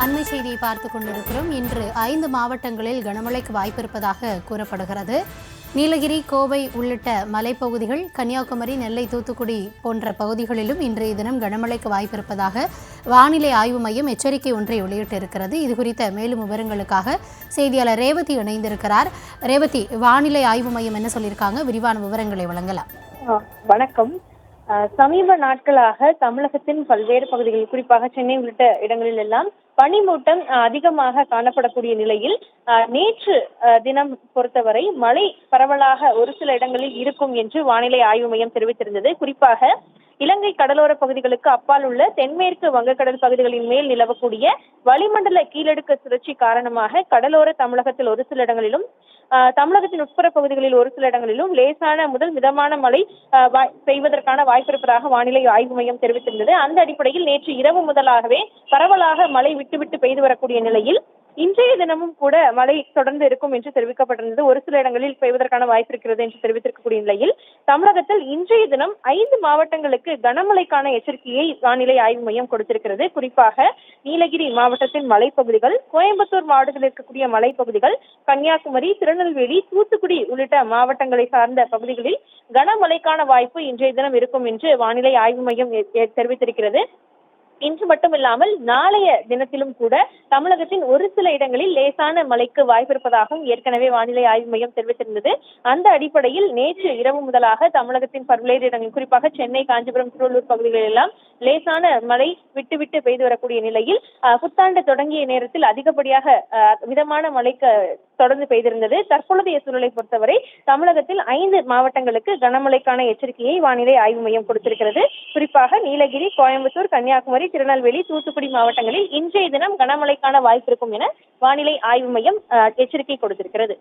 அண்மை செய்தியை பார்த்துக் கொண்டிருக்கிறோம். இன்று 5 மாவட்டங்களில் கனமழைக்கு வாய்ப்பிருப்பதாக கூறப்படுகிறது. நீலகிரி, கோவை உள்ளிட்ட மலைப்பகுதிகள், கன்னியாகுமரி, நெல்லை, தூத்துக்குடி போன்ற பகுதிகளிலும் இன்றைய தினம் கனமழைக்கு வாய்ப்பிருப்பதாக வானிலை ஆய்வு மையம் எச்சரிக்கை ஒன்றை வெளியிட்டிருக்கிறது. இதுகுறித்த மேலும் விவரங்களுக்காக செய்தியாளர் ரேவதி இணைந்திருக்கிறார். ரேவதி, வானிலை ஆய்வு மையம் என்ன சொல்லியிருக்காங்க? விரிவான விவரங்களை வழங்கலாம். வணக்கம். சமீப நாட்களாக தமிழகத்தின் பல்வேறு பகுதிகளில், குறிப்பாக சென்னை உள்ளிட்ட இடங்களில் எல்லாம் பனிமூட்டம் அதிகமாக காணப்படக்கூடிய நிலையில் நேற்று தினம் பொறுத்தவரை மழை பரவலாக ஒரு சில இடங்களில் இருக்கும் என்று வானிலை ஆய்வு மையம் தெரிவித்திருந்தது. குறிப்பாக இலங்கை கடலோர பகுதிகளுக்கு அப்பால் உள்ள தென்மேற்கு வங்கக்கடல் பகுதிகளின் மேல் நிலவக்கூடிய வளிமண்டல கீழடுக்கு சுழற்சி காரணமாக கடலோர தமிழகத்தில் ஒரு சில இடங்களிலும், தமிழகத்தின் உட்புற பகுதிகளில் ஒரு சில இடங்களிலும் லேசான முதல் மிதமான மழை பெய்வதற்கான வாய்ப்பிருப்பதாக வானிலை ஆய்வு மையம் தெரிவித்திருந்தது. அந்த அடிப்படையில் நேற்று இரவு முதலாகவே பரவலாக மழை விட்டு பெய்து வரக்கூடிய நிலையில் இன்றைய தினமும் கூட மழை தொடர்ந்து இருக்கும் என்று தெரிவிக்கப்பட்டிருந்தது. ஒரு சில இடங்களில் பெய்வதற்கான வாய்ப்பு இருக்கிறது என்று தெரிவித்திருக்கக்கூடிய நிலையில் தமிழகத்தில் இன்றைய தினம் 5 மாவட்டங்களுக்கு கனமழைக்கான எச்சரிக்கையை வானிலை ஆய்வு மையம் கொடுத்திருக்கிறது. குறிப்பாக நீலகிரி மாவட்டத்தின் மலைப்பகுதிகள், கோயம்புத்தூர் மாவட்டத்தில் இருக்கக்கூடிய மலைப்பகுதிகள், கன்னியாகுமரி, திருநெல்வேலி, தூத்துக்குடி உள்ளிட்ட மாவட்டங்களை சார்ந்த பகுதிகளில் கனமழைக்கான வாய்ப்பு இன்றைய தினம் இருக்கும் என்று வானிலை ஆய்வு மையம் தெரிவித்திருக்கிறது. இன்று மட்டுமில்லாமல் நாளைய தினத்திலும் கூட தமிழகத்தின் ஒரு சில இடங்களில் லேசான மழைக்கு வாய்ப்பிருப்பதாகவும் ஏற்கனவே வானிலை ஆய்வு மையம் தெரிவித்திருந்தது. அந்த அடிப்படையில் நேற்று இரவு முதலாக தமிழகத்தின் பல்வேறு இடங்களில், குறிப்பாக சென்னை, காஞ்சிபுரம், திருவள்ளூர் பகுதிகளில் எல்லாம் லேசான மழை விட்டு பெய்து வரக்கூடிய நிலையில் புத்தாண்டு தொடங்கிய நேரத்தில் அதிகப்படியாக மிதமான மழைக்கு தொடர்ந்து பெய்திருந்தது. தற்பொழுதைய சூழலை பொறுத்தவரை தமிழகத்தில் 5 மாவட்டங்களுக்கு கனமழைக்கான எச்சரிக்கையை வானிலை ஆய்வு மையம் கொடுத்திருக்கிறது. குறிப்பாக நீலகிரி, கோயம்புத்தூர், கன்னியாகுமரி, திருநெல்வேலி, தூத்துக்குடி மாவட்டங்களில் இன்றைய தினம் கனமழைக்கான வாய்ப்பு இருக்கும் என வானிலை ஆய்வு மையம் எச்சரிக்கை கொடுத்திருக்கிறது.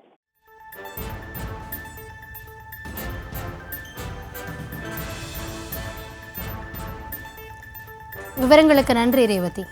விவரங்களுக்கு நன்றி ரேவதி.